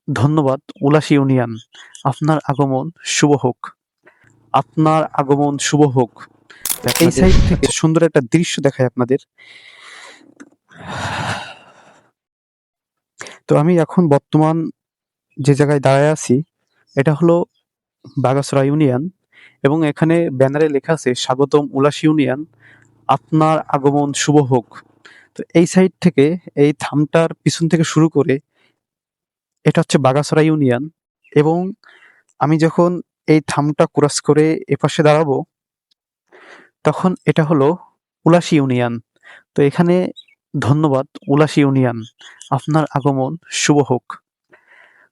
ধন্যবাদ উলাস ইউনিয়ন। আপনার আগমন শুভ হোক। আপনার আগমন শুভ হোক। তো এই আপনাদের সাইড থেকে সুন্দর একটা দৃশ্য দেখায় আপনাদের। তো আমি এখন বর্তমান যে জায়গায় দাঁড়ায় আছি এটা হলো বাগাসরা ইউনিয়ন এবং এখানে ব্যানারে লেখা আছে স্বাগতম উলাস ইউনিয়ন, আপনার আগমন শুভ হোক। তো এই সাইড থেকে এই থামটার পিছন থেকে শুরু করে এটা হচ্ছে বাগাসরা ইউনিয়ন এবং আমি যখন এই থামটা ক্রস করে এপাশে দাঁড়াবো তখন এটা হলো উলাস ইউনিয়ন। তো এখানে ধন্যবাদ উলাস ইউনিয়ন, আপনার আগমন শুভ হোক।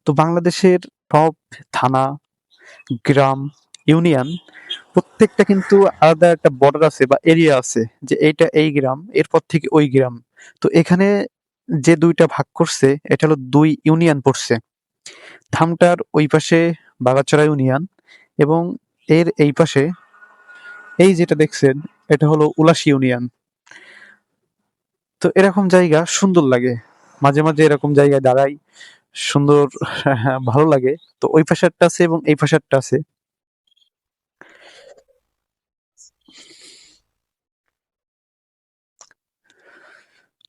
তো বাংলাদেশের সব থানা, গ্রাম, ইউনিয়ন প্রত্যেকটা কিন্তু আলাদা একটা বর্ডার আছে বা এরিয়া আছে যে এইটা এই গ্রাম এরপর থেকে ওই গ্রাম। তো এখানে যে দুইটা ভাগ করছে এটা হলো দুই ইউনিয়ন পড়ছে। থামটার ওই পাশে বাগাচড়া ইউনিয়ন এবং এর এই পাশে এই যেটা দেখছেন এটা হলো উলাস ইউনিয়ন। তো এরকম জায়গা সুন্দর লাগে, মাঝে মাঝে এরকম জায়গায় দাঁড়াই, সুন্দর ভালো লাগে। তো ওই পাশেরটা আছে এবং এই পাশেরটা আছে।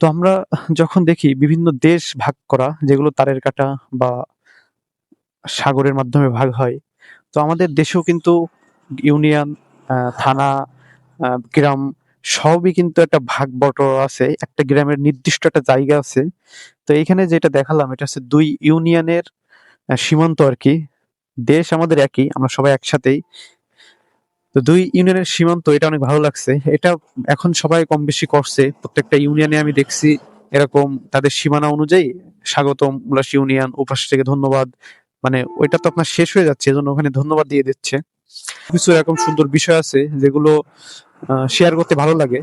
তো আমরা যখন দেখি বিভিন্ন দেশ ভাগ করা যেগুলো তারের কাঁটা বা সাগরের মাধ্যমে ভাগ হয়, তো আমাদের দেশেও কিন্তু ইউনিয়ন, থানা, গ্রাম সবই কিন্তু একটা ভাগ বটরা আছে, একটা গ্রামের নির্দিষ্ট একটা জায়গা আছে। তো এইখানে যেটা দেখালাম এটা হচ্ছে দুই ইউনিয়নের সীমান্ত আর কি। দেশ আমাদের একই, আমরা সবাই একসাথেই। তো দুই ইউনিয়নের সীমান্ত, এটা অনেক ভালো লাগছে। এটা এখন সবাই কম বেশি করছে, প্রত্যেকটা ইউনিয়নে আমি দেখছি এরকম তাদের সীমানা অনুযায়ী স্বাগতম উল্লাস ইউনিয়ন, ওপাশ থেকে ধন্যবাদ, মানে ওইটা তো আপনার শেষ হয়ে যাচ্ছে এজন্য ওখানে ধন্যবাদ দিয়ে দিচ্ছে। কিছু এরকম সুন্দর বিষয় আছে যেগুলো শেয়ার করতে ভালো লাগে।